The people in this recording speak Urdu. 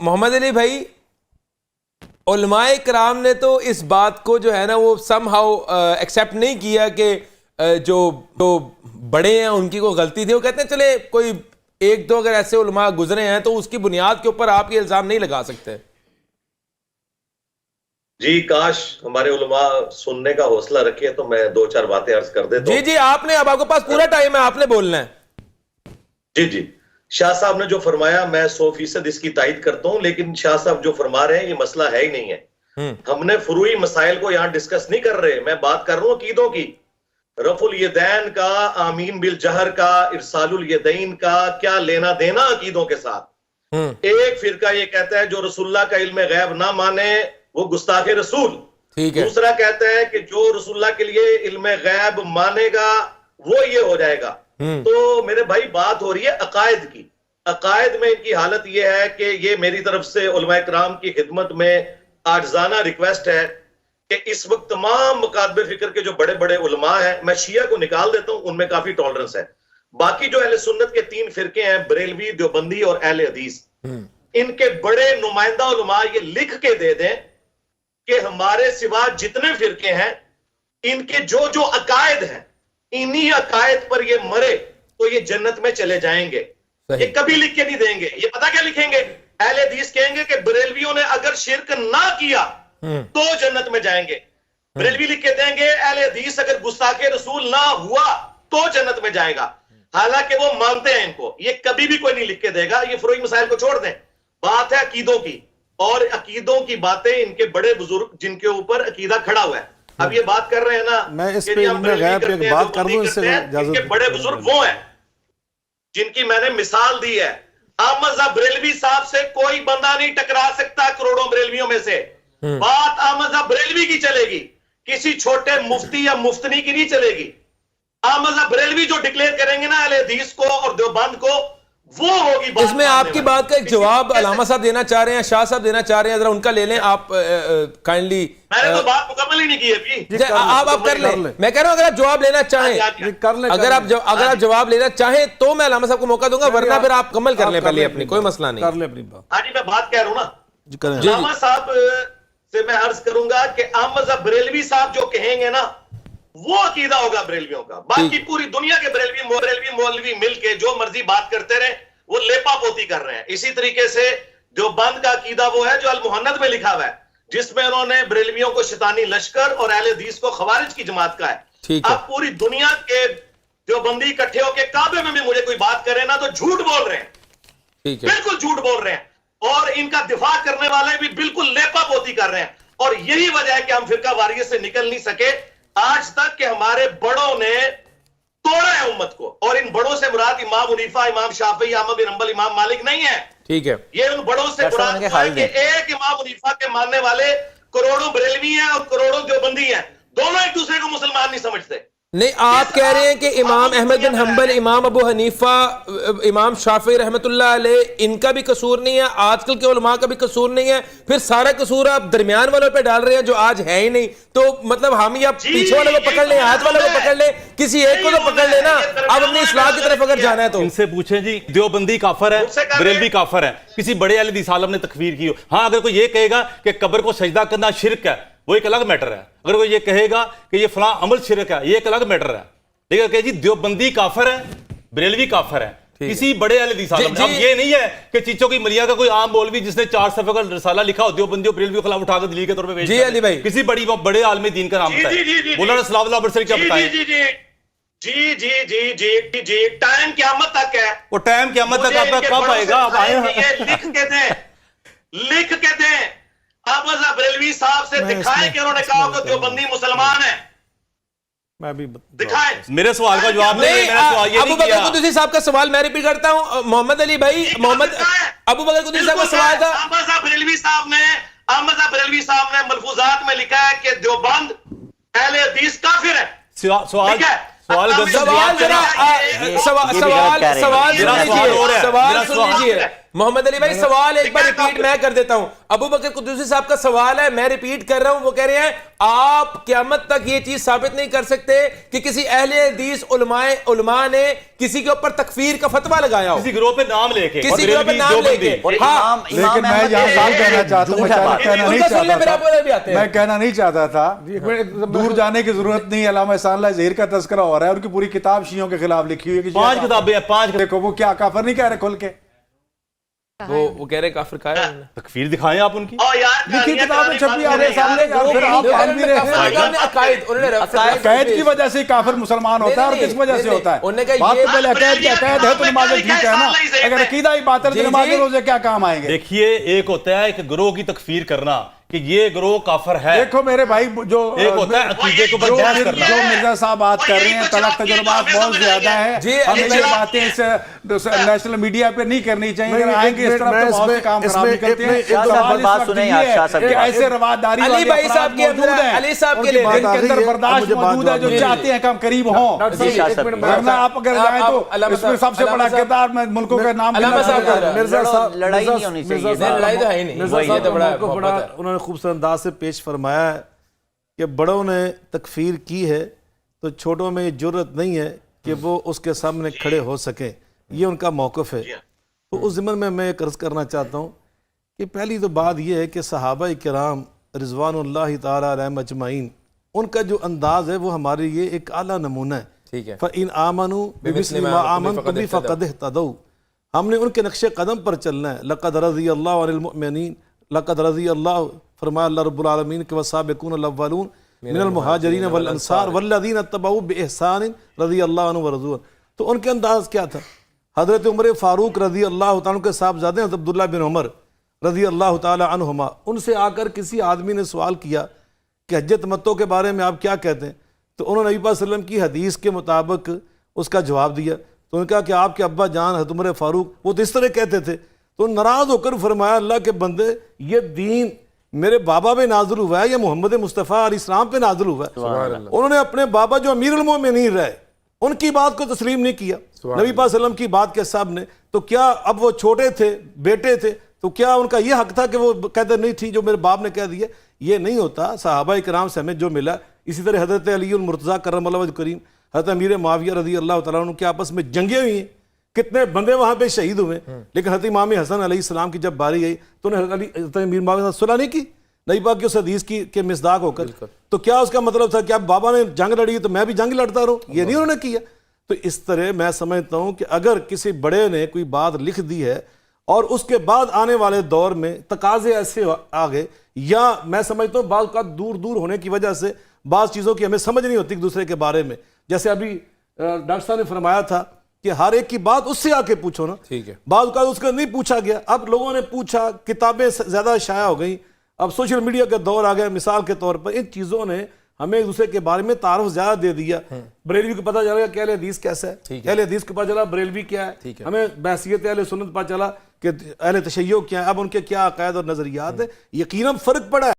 محمد علی بھائی علماء کرام نے تو اس بات کو جو ہے نا وہ سم ہاؤ ایکسیپٹ نہیں کیا کہ جو بڑے ہیں ان کی کوئی غلطی تھی. وہ کہتے ہیں چلے کوئی ایک دو اگر ایسے علماء گزرے ہیں تو اس کی بنیاد کے اوپر آپ یہ الزام نہیں لگا سکتے. جی کاش ہمارے علماء سننے کا حوصلہ رکھے تو میں دو چار باتیں عرض کر دیتا ہوں. جی آپ نے اب آپ کے پاس پورا ٹائم ہے, آپ نے بولنا ہے. جی شاہ صاحب نے جو فرمایا میں 100% اس کی تائید کرتا ہوں, لیکن شاہ صاحب جو فرما رہے ہیں یہ مسئلہ ہے ہی نہیں ہے. ہم نے فروعی مسائل کو یہاں ڈسکس نہیں کر رہے, میں بات کر رہا ہوں عقیدوں کی. رفع الیدین کا, آمین بالجہر کا, ارسال الیدین کا کیا لینا دینا عقیدوں کے ساتھ. ایک فرقہ یہ کہتا ہے جو رسول اللہ کا علم غیب نہ مانے وہ گستاخ رسول. دوسرا کہتا ہے کہ جو رسول اللہ کے لیے علم غیب مانے گا وہ یہ ہو جائے گا. تو میرے بھائی بات ہو رہی ہے عقائد کی. عقائد میں ان کی حالت یہ ہے کہ یہ میری طرف سے علماء کرام کی خدمت میں عاجزانہ ریکویسٹ ہے کہ اس وقت تمام مکاتب فکر کے جو بڑے بڑے علماء ہیں, میں شیعہ کو نکال دیتا ہوں, ان میں کافی ٹالرنس ہے. باقی جو اہل سنت کے 3 فرقے ہیں, بریلوی, دیوبندی اور اہل حدیث, ان کے بڑے نمائندہ علماء یہ لکھ کے دے دیں کہ ہمارے سوا جتنے فرقے ہیں ان کے جو جو عقائد ہیں انہی عقائد پر یہ مرے تو یہ جنت میں چلے جائیں گے. یہ کبھی لکھ کے نہیں دیں گے. یہ پتہ کیا لکھیں گے؟ اہل حدیث کہیں گے کہ بریلویوں نے اگر شرک نہ کیا تو جنت میں جائیں گے. بریلوی لکھ کے دیں گے اہل حدیث اگر گستاخ رسول نہ ہوا تو جنت میں جائے گا. حالانکہ وہ مانتے ہیں ان کو. یہ کبھی بھی کوئی نہیں لکھ کے دے گا. یہ فروعی مسائل کو چھوڑ دیں, بات ہے عقیدوں کی, اور عقیدوں کی باتیں ان کے بڑے بزرگ جن کے اوپر عقیدہ کھڑا ہوا ہے. اب یہ بات کر رہے ہیں نا, میں اس پہ غیب پہ ایک بات کر دوں, اس سے ان کے بڑے بزرگ وہ ہیں جن کی میں نے مثال دی ہے. احمد صاحب بریلوی صاحب سے کوئی بندہ نہیں ٹکرا سکتا کروڑوں بریلویوں میں سے. بات احمد صاحب بریلوی کی چلے گی, کسی چھوٹے مفتی یا مفتنی کی نہیں چلے گی. احمد صاحب بریلوی جو ڈکلیئر کریں گے نا اہل حدیث کو اور دیوبند کو, وہ ہوگی بات. اس میں آپ کی بات کا ایک جواب علامہ صاحب دینا چاہ رہے ہیں, شاہ صاحب دینا چاہ رہے ہیں, ذرا ان کا لے لیں آپ کائنڈلی. میں نے تو بات مکمل ہی نہیں کی ابھی. آپ کر لیں. میں کہہ رہا ہوں اگر آپ جواب لینا چاہیں, اگر آپ جواب لینا چاہیں تو میں علامہ صاحب کو موقع دوں گا, ورنہ پھر آپ کمل کر لیں پہلے اپنی, کوئی مسئلہ نہیں. کر لیں اپنی بات. ہاں جی میں بات کہہ رہا ہوں نا. علامہ صاحب سے میں عرض کروں گا کہ احمد صاحب بریلوی صاحب جو کہیں گے نا وہ عقیدہ ہوگا بریلویوں کا. باقی پوری دنیا کے بریلوی مولوی مل کے جو مرضی بات کرتے رہے, وہ لیپا پوتی کر رہے ہیں. اسی طریقے سے جو بند کا عقیدہ وہ ہے جو المحند میں لکھا ہوا ہے, جس میں انہوں نے بریلویوں کو شیطانی لشکر اور اہل حدیث کو خوارج کی جماعت کا ہے. اب پوری دنیا کے جو بندی اکٹھے ہو کے کعبے میں بھی مجھے کوئی بات کرے نا تو جھوٹ بول رہے ہیں, بالکل جھوٹ بول رہے ہیں, اور ان کا دفاع کرنے والے بھی بالکل لیپا پوتی کر رہے ہیں. اور یہی وجہ ہے کہ ہم فرقہ واریت سے نکل نہیں سکے آج تک کہ ہمارے بڑوں نے توڑا ہے امت کو. اور ان بڑوں سے مراد امام حنیفہ, امام شافعی, احمد بن حنبل, امام مالک نہیں ہے. ٹھیک ہے, یہ ان بڑوں سے مراد ہے کہ ایک امام حنیفہ کے ماننے والے کروڑوں بریلوی ہیں اور کروڑوں دیوبندی ہیں, دونوں ایک دوسرے کو مسلمان نہیں سمجھتے. نہیں, آپ کہہ رہے ہیں کہ امام احمد بن حنبل, امام ابو حنیفہ, امام شافعی رحمۃ اللہ علیہ, ان کا بھی قصور نہیں ہے, آج کل کے علماء کا بھی قصور نہیں ہے, پھر سارا قصور آپ درمیان والوں پہ ڈال رہے ہیں جو آج ہے ہی نہیں. تو مطلب ہم یا پیچھے والے کو پکڑ لیں, ہاتھ والے کو پکڑ لیں, کسی ایک کو تو پکڑ لیں نا. اب اپنی اصلاح کی طرف اگر جانا ہے تو ان سے پوچھیں جی, دیوبندی کافر ہے, بریلوی کافر ہے, کسی بڑے اہل حدیث عالم نے تکفیر کی ہو. ہاں اگر کوئی یہ کہے گا کہ قبر کو سجدہ کرنا شرک ہے, وہ ایک الگ میٹر ہے. اگر کوئی یہ کہے گا کہ یہ فلاں عمل شرک ہے, یہ ایک الگ میٹر ہے. لیکن کہ جی دیوبندی کافر ہے, بریلوی کافر ہے, کسی بڑے اہل حدیث عالم نے. اب یہ نہیں ہے کہ چیچوں کی ملیا کا کوئی عام مولوی جس نے 4 صفحے کا رسالہ لکھا ہو دیوبندی اور بریلوی کے خلاف اٹھا کر دلیل کے طور پہ جی علی بھائی کسی بڑے عالم دین کا نام بتائیں. مولانا صلاح اللہ برسری کیا بتائیں. جی ٹائم قیامت تک ہے. وہ ٹائم قیامت تک آپ کا کب آئے گا؟ لکھ کے دیں. احمد صاحب بریلوی صاحب سے دکھائیں کہ انہوں نے کہا کہ دیوبندی مسلمان ہے. میرے سوال کا جواب نہیں. ابو بکر قدوسی صاحب کا سوال میں ریپیٹ کرتا ہوں. محمد علی بھائی, ابو بکر قدوسی صاحب کا سوال تھا. احمد صاحب بریلوی صاحب نے ملفوظات میں لکھا ہے کہ دیوبند اہل حدیث کافر ہے. سوال محمد علی بھائی سوال ایک بار ریپیٹ میں کر دیتا ہوں. ابو بکر قدوسی صاحب کا سوال ہے, میں ریپیٹ کر رہا ہوں. وہ کہہ رہے ہیں آپ قیامت تک یہ چیز ثابت نہیں کر سکتے کہ کسی اہل حدیث علماء نے کسی کے اوپر تکفیر کا فتویٰ لگایا ہو, کسی گروہ پہ نام لے کے, کسی گروہ پہ نام لے کے. ہاں لیکن میں یہاں بات کہنا چاہتا ہوں, میں کہنا نہیں چاہتا تھا, دور جانے کی ضرورت نہیں. علامہ احسان اللہ ظہیر کا تذکرہ ہو رہا ہے, ان کی پوری کتاب شیعوں کے خلاف لکھی ہوئی ہے. 5 کتابیں ہیں, 5 دیکھو وہ کیا کافر نہیں کہہ رہے کھل کے, وہ کہہ رہے کافر کہا ہے. تکفیر دکھائیں آپ ان کی, لکھی کتابیں چھپی آنے سامنے, پھر آپ مان بھی رہے ہیں عقائد کی وجہ سے کافر مسلمان ہوتا ہے, اور کس وجہ سے ہوتا ہے؟ بات تو پہلے عقائد کی, عقائد ہے تو نمازیں ٹھیک ہے نا, اگر عقیدہ ہی باطل تو نمازیں روزے کیا کام آئیں گے؟ دیکھیے ایک ہوتا ہے ایک گروہ کی تکفیر کرنا کہ یہ گروہ کافر ہے, دیکھو میرے بھائی, جو ایک ہوتا ہے عقیدے کو برداشت کرنا. جو مرزا صاحب بات کر رہے ہیں تلق تجربات بہت زیادہ ہیں, ہمیں یہ باتیں اس نیشنل میڈیا پہ نہیں کرنی چاہیے. اگر آئیں گے اس طرف تو بہت سے کام خراب بھی کرتے ہیں. بات سنیں یار شاہ صاحب, کہ ایسے رواداری علی بھائی صاحب کے اندر, علی صاحب کے لیے ان کے اندر برداشت موجود ہے, جو چاہتے ہیں کہ ہم قریب ہوں. ورنہ آپ اگر جائیں تو اس میں سب سے بڑا کردار میں ملکوں کا نام لڑائی نہیں ہونی چاہیے. لڑائی تو ہے ہی نہیں, یہ تو بڑا انہوں نے خوبصورت انداز سے پیش فرمایا ہے کہ بڑوں نے تکفیر کی ہے تو چھوٹوں میں یہ جرت نہیں ہے کہ وہ اس کے سامنے کھڑے ہو سکیں, یہ ان کا موقف ہے. تو اس ضمن میں ایک عرض کرنا چاہتا ہوں کہ پہلی تو بات یہ ہے کہ صحابہ کرام رضوان اللہ تعالی علیہم اجمعین, ان کا جو انداز ہے وہ ہمارے لیے ایک اعلیٰ نمونہ ہے. ٹھیک ہے, فَإِنْ آمَنُوا بِمِثْلِ مَا آمَنْتُمْ بِهِ فَقَدِ اهْتَدَوْا, ہم نے ان کے نقش قدم پر چلنا ہے. لَقَدْ رَضِيَ اللَّهُ عَنِ الْمُؤْمِنِينَ, لَقَدْ رَضِيَ اللَّهُ, فرمایا اللہ رب العالمین کے وَالسَّابِقُونَ الْأَوَّلُونَ مِنَ الْمُهَاجِرِينَ وَالْأَنصَارِ وَالَّذِينَ اتَّبَعُوهُم بِإِحْسَانٍ رضی اللہ عنہ ورضوا. تو ان کے انداز کیا تھا؟ حضرت عمر فاروق رضی اللہ تعالیٰ کے صاحبزادے حضرت عبداللہ بن عمر رضی اللہ تعالیٰ عنہما, ان سے آ کر کسی آدمی نے سوال کیا کہ حج تمتع کے بارے میں آپ کیا کہتے ہیں؟ تو انہوں نے نبی صلی اللہ علیہ وسلم کی حدیث کے مطابق اس کا جواب دیا. تو انہوں نے کہا کہ آپ کے ابا جان حضرت عمر فاروق وہ تو اس طرح کہتے تھے. تو ناراض ہو کر فرمایا اللہ کے بندے, یہ دین میرے بابا پہ نازل ہوا ہے یا محمد مصطفیٰ علیہ السلام پہ نازل ہوا ہے؟ انہوں نے اپنے بابا جو امیر المومنین رہے ان کی بات کو تسلیم نہیں کیا, نبی صلی اللہ علیہ وسلم کی بات کے سب نے. تو کیا اب وہ چھوٹے تھے, بیٹے تھے, تو کیا ان کا یہ حق تھا کہ وہ کہتے نہیں تھی جو میرے باپ نے کہہ دیا؟ یہ نہیں ہوتا. صحابہ کرام سے ہمیں جو ملا, اسی طرح حضرت علی المرتضیٰ کرم اللہ وجہ کریم, حضرت امیر معاویہ رضی اللہ تعالیٰ عنہ کے آپس میں جنگیں ہوئی ہیں, کتنے بندے وہاں پہ شہید ہوئے, لیکن حضرت امام حسن علیہ السلام کی جب باری آئی تو انہیں حضرت امیر معاویہ سے صلح نہیں کی نبی پاک کی اس حدیث کی کے مصداق ہو کر. تو کیا اس کا مطلب تھا کہ اب بابا نے جنگ لڑی تو میں بھی جنگ لڑتا رہوں؟ یہ نہیں انہوں نے کیا. تو اس طرح میں سمجھتا ہوں کہ اگر کسی بڑے نے کوئی بات لکھ دی ہے اور اس کے بعد آنے والے دور میں تقاضے ایسے آگے, یا میں سمجھتا ہوں بعض کا دور ہونے کی وجہ سے بعض چیزوں کی ہمیں سمجھ نہیں ہوتی ایک دوسرے کے بارے میں, جیسے ابھی ڈاکٹر صاحب نے فرمایا تھا کہ ہر ایک کی بات اس سے آ کے پوچھو نا. ٹھیک ہے, بعض کا اس کا نہیں پوچھا گیا, اب لوگوں نے پوچھا, کتابیں زیادہ شائع ہو گئیں, اب سوشل میڈیا کا دور آ گیا. مثال کے طور پر ان چیزوں نے ہمیں ایک دوسرے کے بارے میں تعارف زیادہ دے دیا. بریلوی کو پتہ چلا کہ اہل حدیث کیسا ہے, اہل حدیث کو پتہ چلا بریلوی کیا ہے, ہمیں بحثیت اہل سنت پتہ چلا کہ اہل تشیع کیا ہے, اب ان کے کیا عقائد اور نظریات ہیں. یقیناً فرق پڑا ہے.